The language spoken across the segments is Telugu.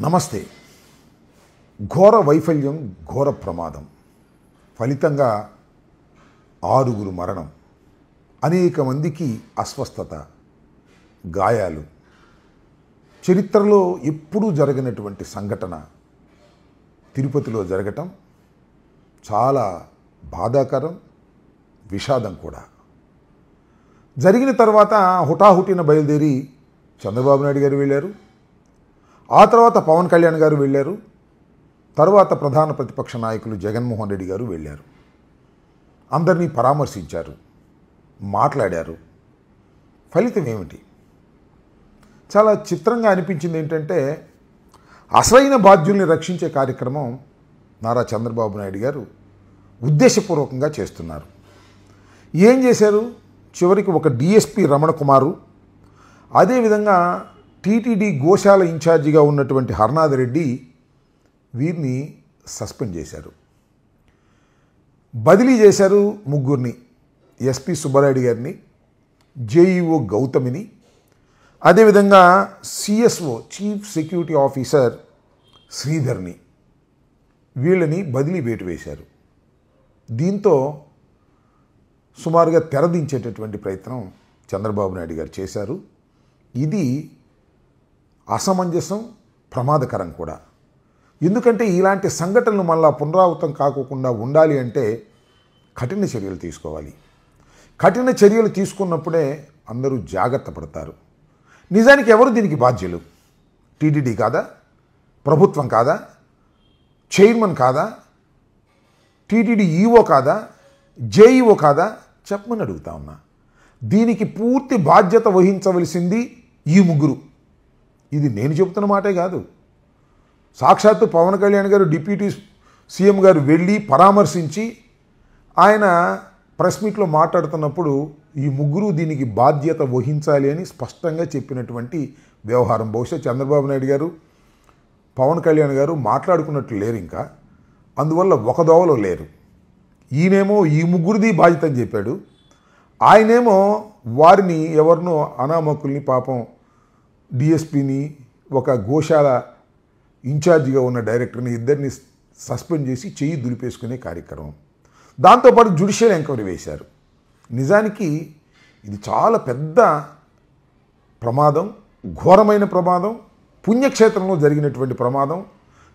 నమస్తే. ఘోర వైఫల్యం, ఘోర ప్రమాదం. ఫలితంగా 6 మరణం, అనేక మందికి అస్వస్థత, గాయాలు. చరిత్రలో ఎప్పుడూ జరగనటువంటి సంఘటన తిరుపతిలో జరగటం చాలా బాధాకరం, విషాదం కూడా. జరిగిన తర్వాత హుటాహుటిన బయలుదేరి చంద్రబాబు నాయుడు గారు వెళ్ళారు. ఆ తర్వాత పవన్ కళ్యాణ్ గారు వెళ్ళారు. తర్వాత ప్రధాన ప్రతిపక్ష నాయకులు జగన్మోహన్ రెడ్డి గారు వెళ్ళారు. అందరినీ పరామర్శించారు, మాట్లాడారు. ఫలితం ఏమిటి? చాలా చిత్రంగా అనిపించింది. ఏంటంటే అసలైన బాధ్యుల్ని రక్షించే కార్యక్రమం నారా చంద్రబాబు నాయుడు గారు ఉద్దేశపూర్వకంగా చేస్తున్నారు. ఏం చేశారు? చివరికి ఒక డిఎస్పీ రమణ కుమారు, అదేవిధంగా టీటీడీ గోశాల ఇన్ఛార్జిగా ఉన్నటువంటి హర్నాథ్ రెడ్డి, వీరిని సస్పెండ్ చేశారు, బదిలీ చేశారు. ముగ్గురిని, ఎస్పీ సుబ్బారెడ్డి గారిని, జేఈఓ గౌతమిని, అదేవిధంగా సిఎస్ఓ చీఫ్ సెక్యూరిటీ ఆఫీసర్ శ్రీధర్ని, వీళ్ళని బదిలీ వేటు వేశారు. దీంతో సుమారుగా తెరదించేటటువంటి ప్రయత్నం చంద్రబాబు నాయుడు గారు చేశారు. ఇది అసమంజసం, ప్రమాదకరం కూడా. ఎందుకంటే ఇలాంటి సంఘటనలు మళ్ళా పునరావృతం కాకుండా ఉండాలి అంటే కఠిన చర్యలు తీసుకోవాలి. కఠిన చర్యలు తీసుకున్నప్పుడే అందరూ జాగ్రత్త పడతారు. నిజానికి ఎవరు దీనికి బాధ్యులు? టీటీడీ కాదా? ప్రభుత్వం కాదా? చైర్మన్ కాదా? టీటీడీ ఈఓ కాదా? జేఈఓ కాదా? చెప్పమని అడుగుతా ఉన్నా. దీనికి పూర్తి బాధ్యత వహించవలసింది ఈ ముగ్గురు. ఇది నేను చెబుతున్న మాటే కాదు. సాక్షాత్తు పవన్ కళ్యాణ్ గారు, డిప్యూటీ సీఎం గారు వెళ్ళి పరామర్శించి ఆయన ప్రెస్ మీట్లో మాట్లాడుతున్నప్పుడు ఈ ముగ్గురు దీనికి బాధ్యత వహించాలి అని స్పష్టంగా చెప్పినటువంటి వ్యవహారం. బహుశా చంద్రబాబు నాయుడు గారు, పవన్ కళ్యాణ్ గారు మాట్లాడుకున్నట్లు లేరు ఇంకా. అందువల్ల ఒక దోవలో లేరు. ఈయనేమో ఈ ముగ్గురిది బాధ్యత అని చెప్పాడు. ఆయనేమో వారిని, ఎవరినో అనామకుల్ని, పాపం డిఎస్పీని, ఒక గోశాల ఇన్ఛార్జిగా ఉన్న డైరెక్టర్ని, ఇద్దరిని సస్పెండ్ చేసి చెయ్యి దులిపేసుకునే కార్యక్రమం. దాంతోపాటు జ్యుడిషియల్ ఎంక్వైరీ వేశారు. నిజానికి ఇది చాలా పెద్ద ప్రమాదం, ఘోరమైన ప్రమాదం, పుణ్యక్షేత్రంలో జరిగినటువంటి ప్రమాదం,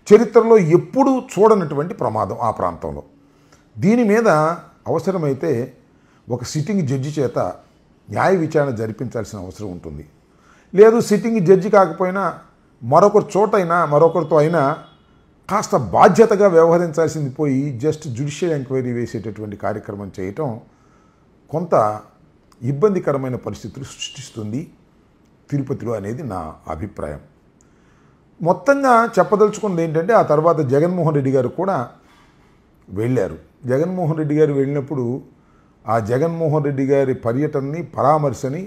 చరిత్రలో ఎప్పుడూ చూడనటువంటి ప్రమాదం ఆ ప్రాంతంలో. దీని మీద అవసరమైతే ఒక సిట్టింగ్ జడ్జి చేత న్యాయ విచారణ జరిపించాల్సిన అవసరం ఉంటుంది. లేదు సిట్టింగ్ జడ్జి కాకపోయినా మరొకరి చోటైనా, మరొకరితో అయినా కాస్త బాధ్యతగా వ్యవహరించాల్సింది పోయి జస్ట్ జ్యుడిషియల్ ఎంక్వైరీ వేసేటటువంటి కార్యక్రమం చేయటం కొంత ఇబ్బందికరమైన పరిస్థితులు సృష్టిస్తుంది తిరుపతిలో అనేది నా అభిప్రాయం. మొత్తంగా చెప్పదలుచుకున్నది ఏంటంటే ఆ తర్వాత జగన్మోహన్ రెడ్డి గారు కూడా వెళ్ళారు. జగన్మోహన్ రెడ్డి గారు వెళ్ళినప్పుడు ఆ జగన్మోహన్ రెడ్డి గారి పర్యటనని, పరామర్శని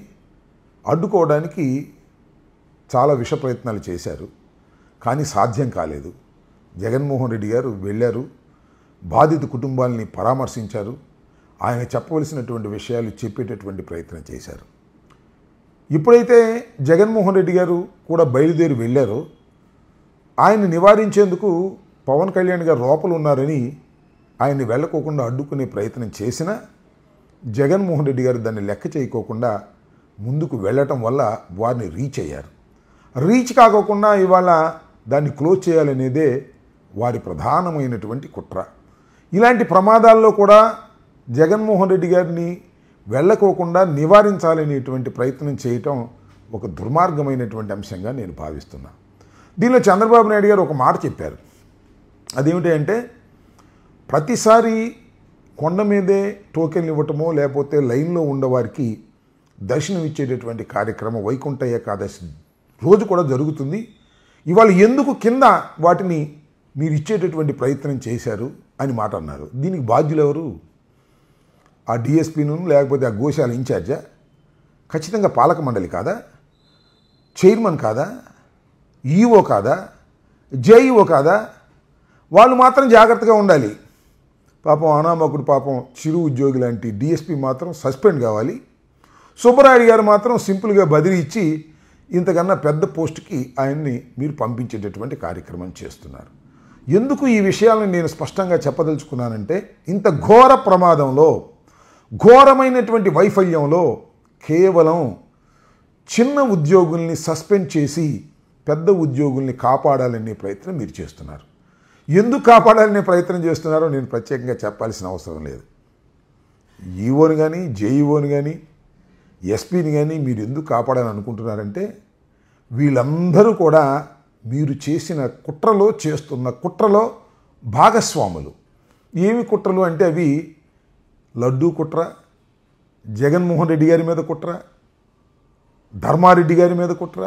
అడ్డుకోవడానికి చాలా విష ప్రయత్నాలు చేశారు. కానీ సాధ్యం కాలేదు. జగన్మోహన్ రెడ్డి గారు వెళ్ళారు, బాధిత కుటుంబాలని పరామర్శించారు, ఆయన చెప్పవలసినటువంటి విషయాలు చెప్పేటటువంటి ప్రయత్నం చేశారు. ఇప్పుడైతే జగన్మోహన్ రెడ్డి గారు కూడా బయలుదేరి వెళ్ళారో, ఆయన్ని నివారించేందుకు పవన్ కళ్యాణ్ గారు లోపల ఉన్నారని ఆయన్ని వెళ్ళకోకుండా అడ్డుకునే ప్రయత్నం చేసినా జగన్మోహన్ రెడ్డి గారు దాన్ని లెక్క చేయకోకుండా ముందుకు వెళ్ళటం వల్ల వారిని రీచ్ అయ్యారు. రీచ్ కాకోకుండా ఇవాళ దాన్ని క్లోజ్ చేయాలనేదే వారి ప్రధానమైనటువంటి కుట్ర. ఇలాంటి ప్రమాదాల్లో కూడా జగన్మోహన్ రెడ్డి గారిని వెళ్ళకోకుండా నివారించాలనేటువంటి ప్రయత్నం చేయటం ఒక దుర్మార్గమైనటువంటి అంశంగా నేను భావిస్తున్నా. దీనిలో చంద్రబాబు నాయుడు గారు ఒక మాట చెప్పారు. అదేమిటి అంటే, ప్రతిసారి కొండ మీదే టోకెన్లు ఇవ్వటమో లేకపోతే లైన్లో ఉండవారికి దర్శనం ఇచ్చేటటువంటి కార్యక్రమం వైకుంఠ ఏకాదశి రోజు కూడా జరుగుతుంది. ఇవాళ ఎందుకు కింద వాటిని మీరు ఇచ్చేటటువంటి ప్రయత్నం చేశారు అని మాట అన్నారు. దీనికి బాధ్యులు ఎవరు? ఆ డిఎస్పీను లేకపోతే ఆ గోశాల ఇన్ఛార్జా? ఖచ్చితంగా పాలక మండలి కాదా? చైర్మన్ కాదా? ఈఓ కాదా? జేఈఓ కాదా? వాళ్ళు మాత్రం జాగ్రత్తగా ఉండాలి. పాపం అనామకుడు, పాపం చిరు ఉద్యోగి లాంటి డిఎస్పీ మాత్రం సస్పెండ్ కావాలి. సుబ్బరాయుడు గారు మాత్రం సింపుల్గా బదిలీ ఇచ్చి ఇంతకన్నా పెద్ద పోస్టుకి ఆయన్ని మీరు పంపించేటటువంటి కార్యక్రమం చేస్తున్నారు. ఎందుకు ఈ విషయాలను నేను స్పష్టంగా చెప్పదలుచుకున్నానంటే, ఇంత ఘోర ప్రమాదంలో, ఘోరమైనటువంటి వైఫల్యంలో కేవలం చిన్న ఉద్యోగుల్ని సస్పెండ్ చేసి పెద్ద ఉద్యోగుల్ని కాపాడాలనే ప్రయత్నం మీరు చేస్తున్నారు. ఎందుకు కాపాడాలనే ప్రయత్నం చేస్తున్నారో నేను ప్రత్యేకంగా చెప్పాల్సిన అవసరం లేదు. ఈఓని కానీ, జేఈఓని కానీ, ఎస్పీని కానీ మీరు ఎందుకు కాపాడాలని అనుకుంటున్నారంటే, వీళ్ళందరూ కూడా మీరు చేసిన చేస్తున్న కుట్రలో భాగస్వాములు. ఏమి కుట్రలు అంటే అవి లడ్డూ కుట్ర, జగన్మోహన్ రెడ్డి గారి మీద కుట్ర, ధర్మారెడ్డి గారి మీద కుట్ర,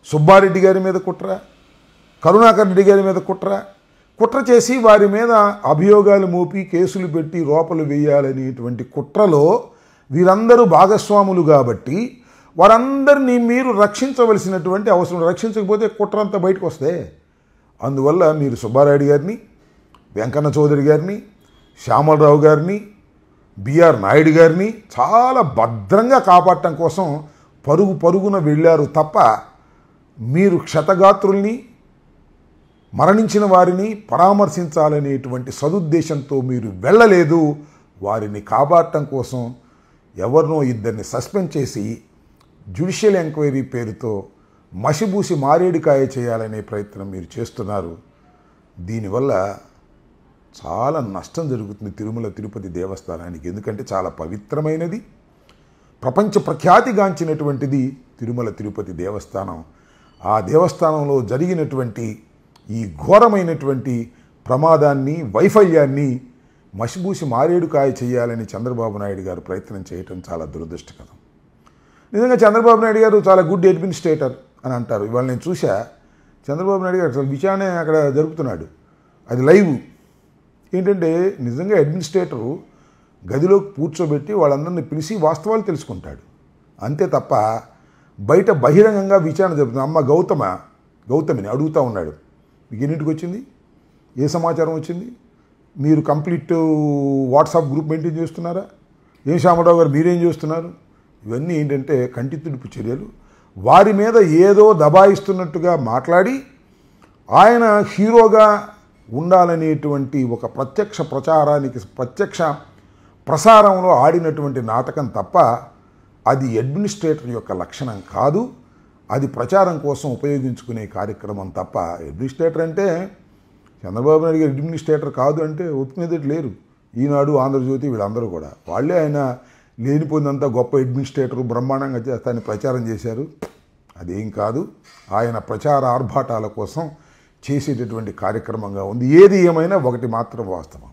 సుబ్బారెడ్డి గారి మీద కుట్ర, కరుణాకర్ రెడ్డి గారి మీద కుట్ర చేసి వారి మీద అభియోగాలు మోపి కేసులు పెట్టి రోపలు వేయాలనేటువంటి కుట్రలో వీరందరూ భాగస్వాములు కాబట్టి వారందరినీ మీరు రక్షించవలసినటువంటి అవసరం. రక్షించకపోతే కుట్ర అంతా బయటకు వస్తే, అందువల్ల మీరు సుబ్బారెడ్డి గారిని, వెంకన్న చౌదరి గారిని, శ్యామలరావు గారిని, బిఆర్ నాయుడు గారిని చాలా భద్రంగా కాపాడటం కోసం పరుగున వెళ్ళారు తప్ప మీరు క్షతగాత్రుల్ని, మరణించిన వారిని పరామర్శించాలనేటువంటి సదుద్దేశంతో మీరు వెళ్ళలేదు. వారిని కాపాడటం కోసం ఎవరినో ఇద్దరిని సస్పెండ్ చేసి జ్యుడిషియల్ ఎంక్వైరీ పేరుతో మసిబూసి మారేడుకాయ చేయాలనే ప్రయత్నం మీరు చేస్తున్నారు. దీనివల్ల చాలా నష్టం జరుగుతుంది తిరుమల తిరుపతి దేవస్థానానికి. ఎందుకంటే చాలా పవిత్రమైనది, ప్రపంచ ప్రఖ్యాతిగాంచినటువంటిది తిరుమల తిరుపతి దేవస్థానం. ఆ దేవస్థానంలో జరిగినటువంటి ఈ ఘోరమైనటువంటి ప్రమాదాన్ని, వైఫల్యాన్ని మసిబూసి మారేడుకాయ చేయాలని చంద్రబాబు నాయుడు గారు ప్రయత్నం చేయటం చాలా దురదృష్టకరం. నిజంగా చంద్రబాబు నాయుడు గారు చాలా గుడ్ అడ్మినిస్ట్రేటర్ అని అంటారు. ఇవాళ నేను చూసా, చంద్రబాబు నాయుడు గారు అసలు విచారణ అక్కడ జరుపుతున్నాడు, అది లైవ్. ఏంటంటే నిజంగా అడ్మినిస్ట్రేటరు గదిలోకి కూర్చోబెట్టి వాళ్ళందరినీ పిలిచి వాస్తవాలు తెలుసుకుంటాడు అంతే తప్ప బయట బహిరంగంగా విచారణ జరుగుతుంది. అమ్మ గౌతమిని అడుగుతూ ఉన్నాడు, మీకు ఎన్నింటికి వచ్చింది, ఏ సమాచారం వచ్చింది, మీరు కంప్లీట్ వాట్సాప్ గ్రూప్ మెయింటైన్ చేస్తున్నారా, ఏం శ్యామరావు గారు మీరేం చేస్తున్నారు, ఇవన్నీ ఏంటంటే కంటి తుడుపు చర్యలు. వారి మీద ఏదో దబాయిస్తున్నట్టుగా మాట్లాడి ఆయన హీరోగా ఉండాలనేటువంటి ఒక ప్రత్యక్ష ప్రసారంలో ఆడినటువంటి నాటకం తప్ప అది అడ్మినిస్ట్రేటర్ యొక్క లక్షణం కాదు. అది ప్రచారం కోసం ఉపయోగించుకునే కార్యక్రమం తప్ప, అడ్మినిస్ట్రేటర్ అంటే చంద్రబాబు నాయుడు గారు అడ్మినిస్ట్రేటర్ కాదు అంటే ఒప్పుకునేది లేరు. ఈనాడు, ఆంధ్రజ్యోతి వీళ్ళందరూ కూడా వాళ్ళే ఆయన లేనిపోయినంత గొప్ప అడ్మినిస్ట్రేటర్ బ్రహ్మాండంగా చేస్తానని ప్రచారం చేశారు. అదేం కాదు, ఆయన ప్రచార ఆర్భాటాల కోసం చేసేటటువంటి కార్యక్రమంగా ఉంది. ఏది ఏమైనా ఒకటి మాత్రం వాస్తవం,